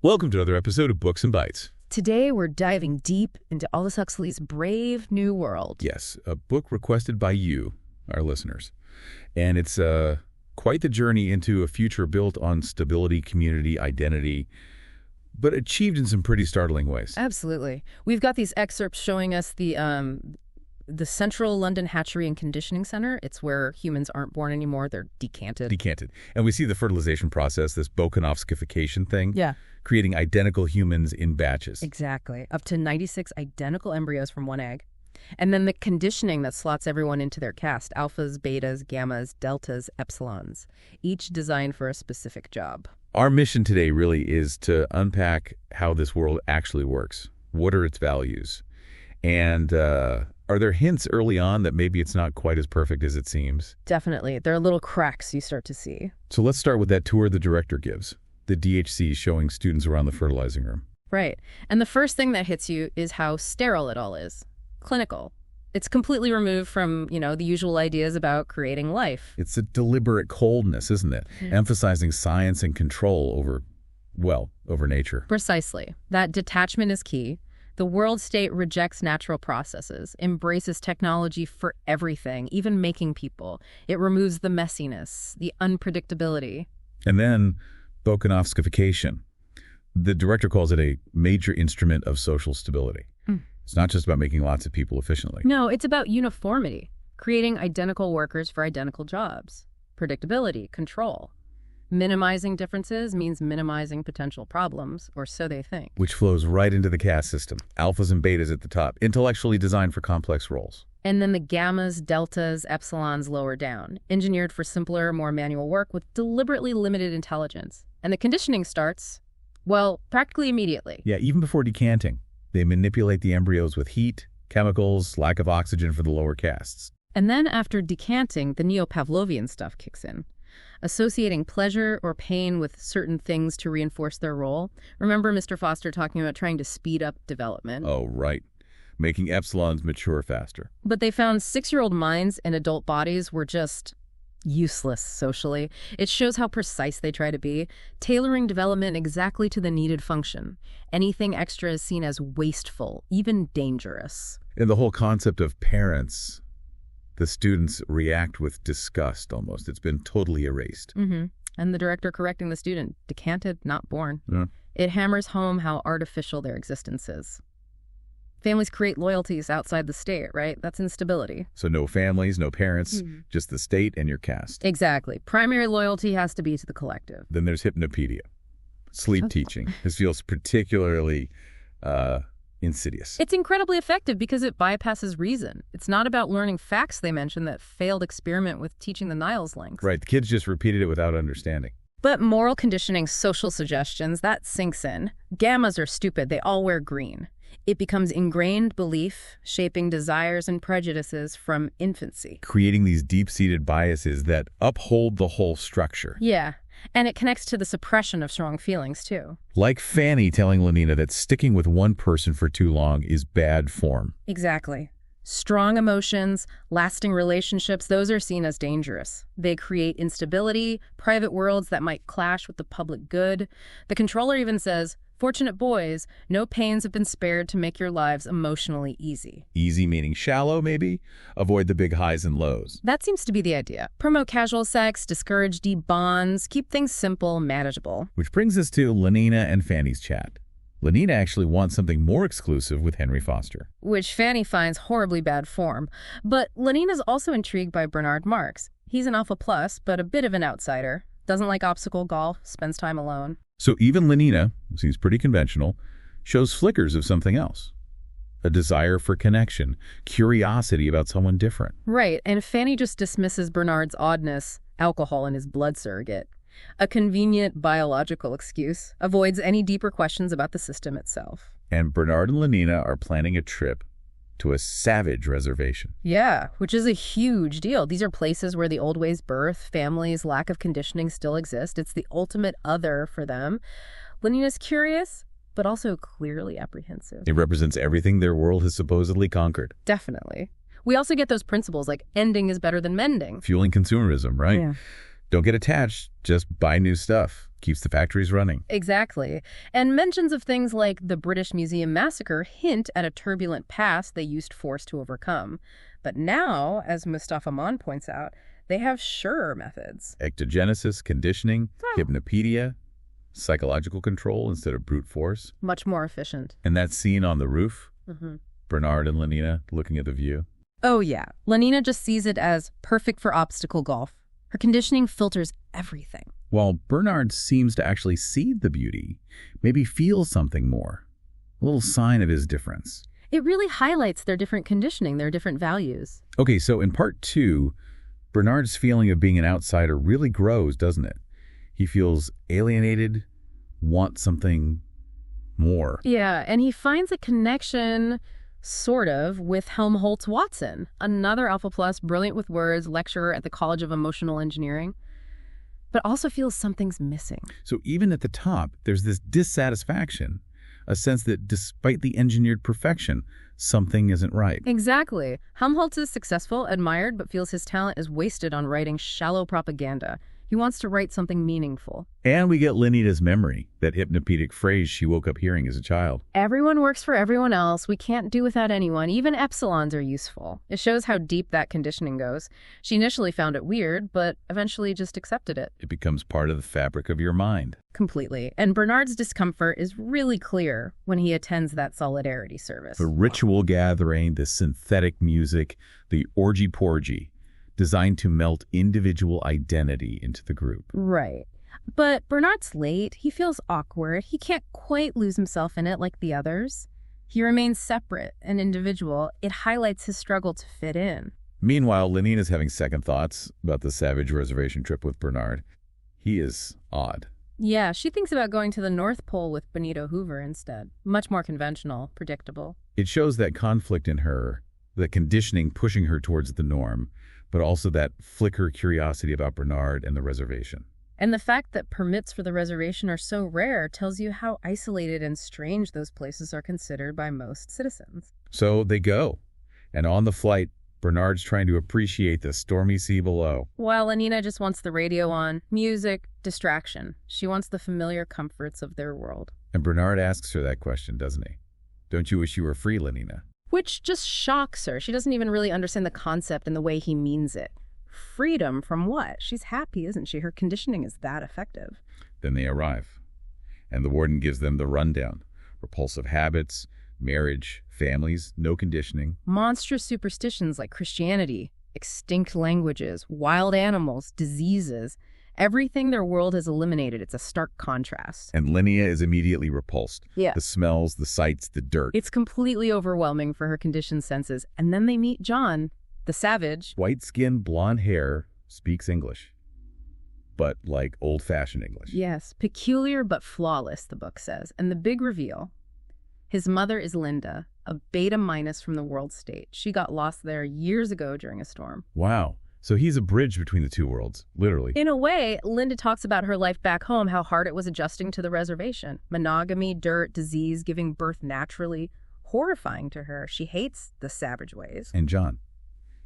Welcome to another episode of Books and Bytes. Today we're diving deep into Aldous Huxley's Brave New World. Yes, a book requested by you, our listeners. And it's quite the journey into a future built on stability, community, identity, but achieved in some pretty startling ways. Absolutely. We've got these excerpts showing us the Central London Hatchery and Conditioning Center. It's where humans aren't born anymore. They're decanted. Decanted. And we see the fertilization process, this Bokanovskification thing. Yeah. Creating identical humans in batches. Exactly. Up to 96 identical embryos from one egg. And then the conditioning that slots everyone into their caste, alphas, betas, gammas, deltas, epsilons, each designed for a specific job. Our mission today really is to unpack how this world actually works. What are its values? And are there hints early on that maybe it's not quite as perfect as it seems? Definitely. There are little cracks you start to see. So let's start with that tour the director gives. The DHC showing students around the fertilizing room. Right. And the first thing that hits you is how sterile it all is. Clinical. It's completely removed from, the usual ideas about creating life. It's a deliberate coldness, isn't it? Emphasizing science and control over nature. Precisely. That detachment is key. The world state rejects natural processes, embraces technology for everything, even making people. It removes the messiness, the unpredictability. And then Bokanovskification. The director calls it a major instrument of social stability. It's not just about making lots of people efficiently. No, it's about uniformity, creating identical workers for identical jobs. Predictability, control. Minimizing differences means minimizing potential problems, or so they think. Which flows right into the caste system. Alphas and betas at the top, intellectually designed for complex roles. And then the gammas, deltas, epsilons lower down, engineered for simpler, more manual work with deliberately limited intelligence. And the conditioning starts, practically immediately. Yeah, even before decanting. They manipulate the embryos with heat, chemicals, lack of oxygen for the lower castes. And then after decanting, the neo-Pavlovian stuff kicks in. Associating pleasure or pain with certain things to reinforce their role. Remember Mr. Foster talking about trying to speed up development? Oh, right. Making epsilons mature faster. But they found 6-year-old minds and adult bodies were just useless socially. It shows how precise they try to be, tailoring development exactly to the needed function. Anything extra is seen as wasteful, even dangerous. And the whole concept of parents, the students react with disgust almost. It's been totally erased. And the director correcting the student, decanted, not born. Yeah. It hammers home how artificial their existence is. Families create loyalties outside the state, right? That's instability. So no families, no parents, just the state and your caste. Exactly. Primary loyalty has to be to the collective. Then there's hypnopedia, sleep teaching. This feels particularly insidious. It's incredibly effective because it bypasses reason. It's not about learning facts, they mentioned, that failed experiment with teaching the Niles links. Right, the kids just repeated it without understanding. But moral conditioning, social suggestions, that sinks in. Gammas are stupid. They all wear green. It becomes ingrained belief, shaping desires and prejudices from infancy. Creating these deep-seated biases that uphold the whole structure. Yeah, and it connects to the suppression of strong feelings, too. Like Fanny telling Lenina that sticking with one person for too long is bad form. Exactly. Strong emotions, lasting relationships, those are seen as dangerous. They create instability, private worlds that might clash with the public good. The controller even says, "Fortunate boys, no pains have been spared to make your lives emotionally easy." Easy meaning shallow, maybe? Avoid the big highs and lows. That seems to be the idea. Promote casual sex, discourage deep bonds, keep things simple, manageable. Which brings us to Lenina and Fanny's chat. Lenina actually wants something more exclusive with Henry Foster. Which Fanny finds horribly bad form. But Lenina's also intrigued by Bernard Marx. He's an alpha plus, but a bit of an outsider. Doesn't like obstacle golf, spends time alone. So even Lenina, who seems pretty conventional, shows flickers of something else. A desire for connection, curiosity about someone different. Right, and Fanny just dismisses Bernard's oddness, alcohol in his blood surrogate. A convenient biological excuse, avoids any deeper questions about the system itself. And Bernard and Lenina are planning a trip to a savage reservation. Yeah, which is a huge deal. These are places where the old ways birth, families, lack of conditioning still exist. It's the ultimate other for them. Lenina's curious, but also clearly apprehensive. It represents everything their world has supposedly conquered. Definitely. We also get those principles like ending is better than mending. Fueling consumerism, right? Yeah. Don't get attached, just buy new stuff. Keeps the factories running. Exactly. And mentions of things like the British Museum massacre hint at a turbulent past they used force to overcome. But now, as Mustafa Mann points out, they have surer methods. Ectogenesis, conditioning, hypnopedia, psychological control instead of brute force. Much more efficient. And that scene on the roof, Mm-hmm. Bernard and Lenina looking at the view. Oh, yeah. Lenina just sees it as perfect for obstacle golf. Her conditioning filters everything. While Bernard seems to actually see the beauty, maybe feel something more. A little sign of his difference. It really highlights their different conditioning, their different values. Okay, so in part 2, Bernard's feeling of being an outsider really grows, doesn't it? He feels alienated, wants something more. Yeah, and he finds a connection, sort of, with Helmholtz Watson, another Alpha Plus, brilliant with words, lecturer at the College of Emotional Engineering, but also feels something's missing. So even at the top, there's this dissatisfaction, a sense that despite the engineered perfection, something isn't right. Exactly. Helmholtz is successful, admired, but feels his talent is wasted on writing shallow propaganda. He wants to write something meaningful. And we get Lenina's memory, that hypnopedic phrase she woke up hearing as a child. Everyone works for everyone else. We can't do without anyone. Even epsilons are useful. It shows how deep that conditioning goes. She initially found it weird, but eventually just accepted it. It becomes part of the fabric of your mind. Completely. And Bernard's discomfort is really clear when he attends that solidarity service. The ritual gathering, the synthetic music, the orgy-porgy, designed to melt individual identity into the group. Right. But Bernard's late. He feels awkward. He can't quite lose himself in it like the others. He remains separate, an individual. It highlights his struggle to fit in. Meanwhile, Lenina's having second thoughts about the Savage Reservation trip with Bernard. He is odd. Yeah, she thinks about going to the North Pole with Benito Hoover instead. Much more conventional, predictable. It shows that conflict in her, the conditioning pushing her towards the norm, but also that flicker curiosity about Bernard and the reservation. And the fact that permits for the reservation are so rare tells you how isolated and strange those places are considered by most citizens. So they go. And on the flight, Bernard's trying to appreciate the stormy sea below. While Lenina just wants the radio on, music, distraction. She wants the familiar comforts of their world. And Bernard asks her that question, doesn't he? Don't you wish you were free, Lenina? Which just shocks her. She doesn't even really understand the concept and the way he means it. Freedom from what? She's happy, isn't she? Her conditioning is that effective. Then they arrive, and the warden gives them the rundown. Repulsive habits, marriage, families, no conditioning. Monstrous superstitions like Christianity, extinct languages, wild animals, diseases. Everything their world has eliminated. It's a stark contrast. And Lenina is immediately repulsed. Yeah. The smells, the sights, the dirt. It's completely overwhelming for her conditioned senses. And then they meet John, the savage. White skin, blonde hair, speaks English. But like old-fashioned English. Yes, peculiar but flawless, the book says. And the big reveal. His mother is Linda, a beta minus from the world state. She got lost there years ago during a storm. Wow. So he's a bridge between the two worlds, literally. In a way, Linda talks about her life back home, how hard it was adjusting to the reservation. Monogamy, dirt, disease, giving birth naturally. Horrifying to her. She hates the savage ways. And John.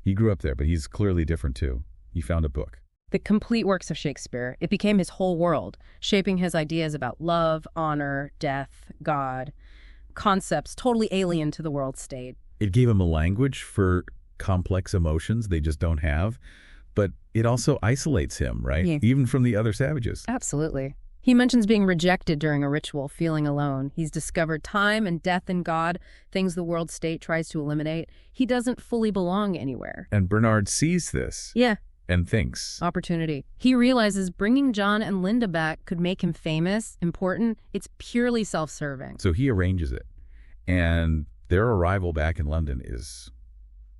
He grew up there, but he's clearly different too. He found a book. The complete works of Shakespeare. It became his whole world, shaping his ideas about love, honor, death, God. Concepts totally alien to the world state. It gave him a language for complex emotions they just don't have, but it also isolates him, right? Yeah. Even from the other savages. Absolutely. He mentions being rejected during a ritual, feeling alone. He's discovered time and death in God, things the world state tries to eliminate. He doesn't fully belong anywhere. And Bernard sees this. Yeah. And thinks. Opportunity. He realizes bringing John and Linda back could make him famous, important. It's purely self-serving. So he arranges it. And their arrival back in London is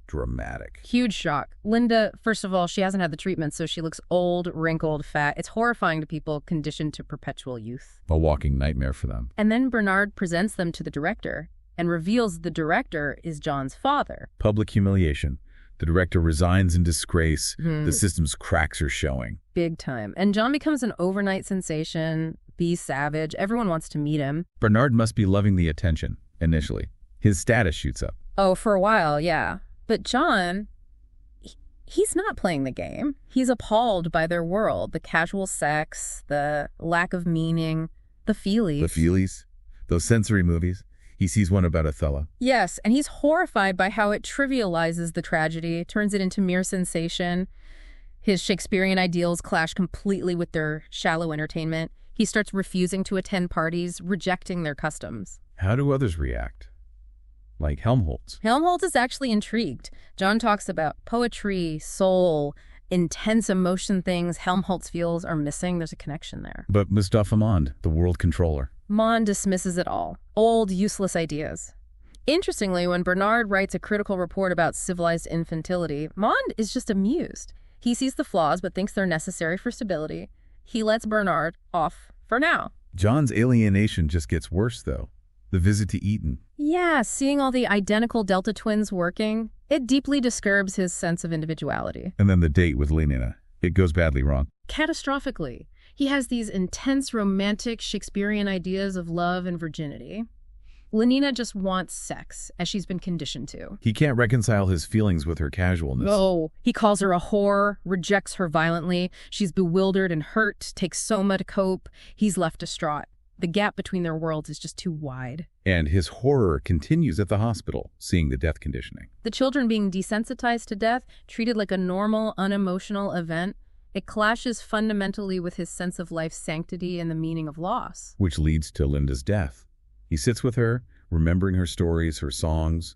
dramatic. Huge shock. Linda, first of all, she hasn't had the treatment, so she looks old, wrinkled, fat. It's horrifying to people conditioned to perpetual youth. A walking nightmare for them. And then Bernard presents them to the director and reveals the director is John's father. Public humiliation. The director resigns in disgrace. The system's cracks are showing. Big time. And John becomes an overnight sensation, be savage. Everyone wants to meet him. Bernard must be loving the attention, initially. His status shoots up. Oh, for a while, yeah. But John, He's not playing the game. He's appalled by their world, the casual sex, the lack of meaning, the feelies. The feelies? Those sensory movies? He sees one about Othello. Yes, and he's horrified by how it trivializes the tragedy, turns it into mere sensation. His Shakespearean ideals clash completely with their shallow entertainment. He starts refusing to attend parties, rejecting their customs. How do others react? Like Helmholtz. Helmholtz is actually intrigued. John talks about poetry, soul, intense emotion things Helmholtz feels are missing. There's a connection there. But Mustafa Mond, the world controller. Mond dismisses it all. Old, useless ideas. Interestingly, when Bernard writes a critical report about civilized infantility, Mond is just amused. He sees the flaws but thinks they're necessary for stability. He lets Bernard off for now. John's alienation just gets worse, though. The visit to Eton. Yeah, seeing all the identical Delta twins working, it deeply disturbs his sense of individuality. And then the date with Lenina. It goes badly wrong. Catastrophically. He has these intense romantic Shakespearean ideas of love and virginity. Lenina just wants sex, as she's been conditioned to. He can't reconcile his feelings with her casualness. No, he calls her a whore, rejects her violently. She's bewildered and hurt, takes soma to cope. He's left distraught. The gap between their worlds is just too wide. And his horror continues at the hospital, seeing the death conditioning. The children being desensitized to death, treated like a normal, unemotional event, it clashes fundamentally with his sense of life's sanctity and the meaning of loss. Which leads to Linda's death. He sits with her, remembering her stories, her songs.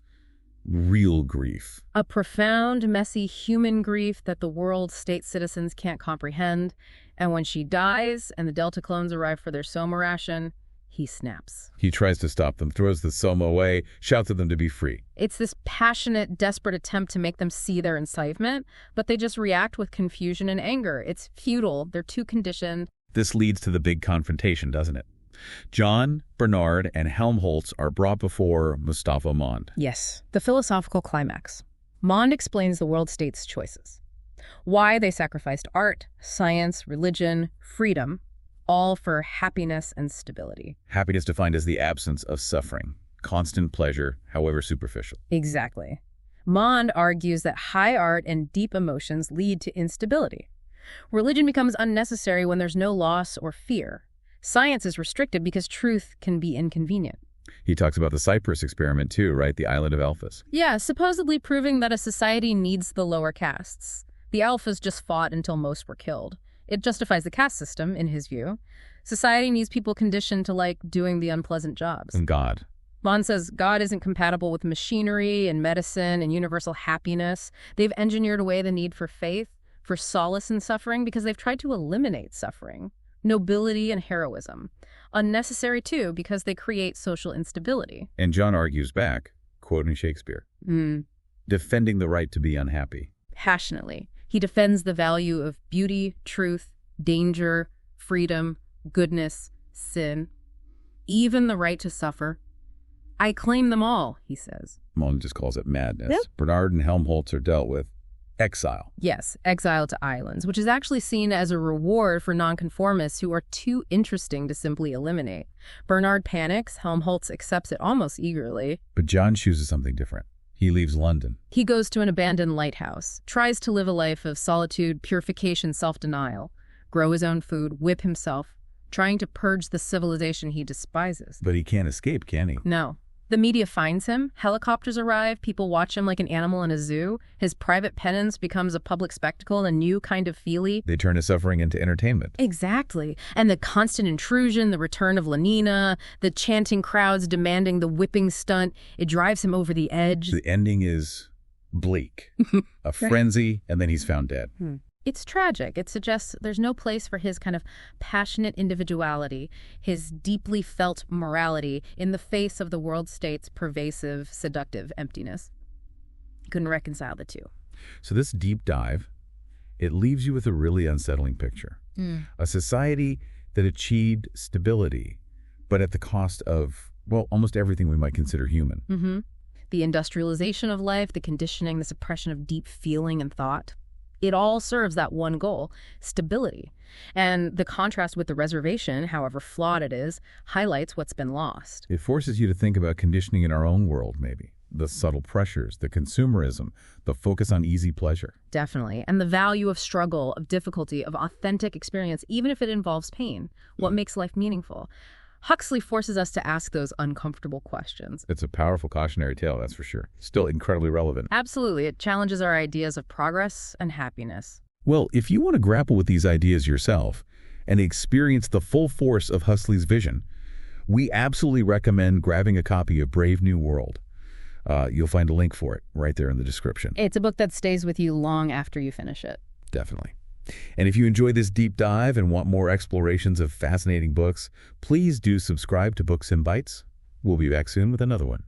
Real grief. A profound, messy human grief that the world's state citizens can't comprehend. And when she dies and the Delta clones arrive for their soma ration, he snaps. He tries to stop them, throws the soma away, shouts at them to be free. It's this passionate, desperate attempt to make them see their incitement, but they just react with confusion and anger. It's futile. They're too conditioned. This leads to the big confrontation, doesn't it? John, Bernard, and Helmholtz are brought before Mustafa Mond. Yes, the philosophical climax. Mond explains the world state's choices. Why they sacrificed art, science, religion, freedom, all for happiness and stability. Happiness defined as the absence of suffering, constant pleasure, however superficial. Exactly. Mond argues that high art and deep emotions lead to instability. Religion becomes unnecessary when there's no loss or fear. Science is restricted because truth can be inconvenient. He talks about the Cyprus experiment too, right? The island of Alphas. Yeah, supposedly proving that a society needs the lower castes. The Alphas just fought until most were killed. It justifies the caste system, in his view. Society needs people conditioned to, like, doing the unpleasant jobs. And God. Mond says God isn't compatible with machinery and medicine and universal happiness. They've engineered away the need for faith, for solace in suffering, because they've tried to eliminate suffering. Nobility and heroism. Unnecessary, too, because they create social instability. And John argues back, quoting Shakespeare. Defending the right to be unhappy. Passionately. He defends the value of beauty, truth, danger, freedom, goodness, sin, even the right to suffer. I claim them all, he says. Mond just calls it madness. Yep. Bernard and Helmholtz are dealt with exile. Yes, exile to islands, which is actually seen as a reward for nonconformists who are too interesting to simply eliminate. Bernard panics, Helmholtz accepts it almost eagerly. But John chooses something different. He leaves London. He goes to an abandoned lighthouse, tries to live a life of solitude, purification, self-denial, grow his own food, whip himself, trying to purge the civilization he despises. But he can't escape, can he? No. The media finds him, helicopters arrive, people watch him like an animal in a zoo, his private penance becomes a public spectacle, a new kind of feelie. They turn his suffering into entertainment. Exactly. And the constant intrusion, the return of Lenina, the chanting crowds demanding the whipping stunt, it drives him over the edge. The ending is bleak. A frenzy, and then he's found dead. It's tragic. It suggests there's no place for his kind of passionate individuality, his deeply felt morality in the face of the world state's pervasive, seductive emptiness. Couldn't reconcile the two. So this deep dive, it leaves you with a really unsettling picture. A society that achieved stability, but at the cost of, well, almost everything we might consider human. The industrialization of life, the conditioning, the suppression of deep feeling and thought. It all serves that one goal, stability. And the contrast with the reservation, however flawed it is, highlights what's been lost. It forces you to think about conditioning in our own world, maybe. the subtle pressures, the consumerism, the focus on easy pleasure. Definitely. And the value of struggle, of difficulty, of authentic experience, even if it involves pain. What makes life meaningful? Huxley forces us to ask those uncomfortable questions. It's a powerful cautionary tale, that's for sure. Still incredibly relevant. Absolutely. It challenges our ideas of progress and happiness. Well, if you want to grapple with these ideas yourself and experience the full force of Huxley's vision, we absolutely recommend grabbing a copy of Brave New World. You'll find a link for it right there in the description. It's a book that stays with you long after you finish it. Definitely. And if you enjoy this deep dive and want more explorations of fascinating books, please do subscribe to Books in Bytes. We'll be back soon with another one.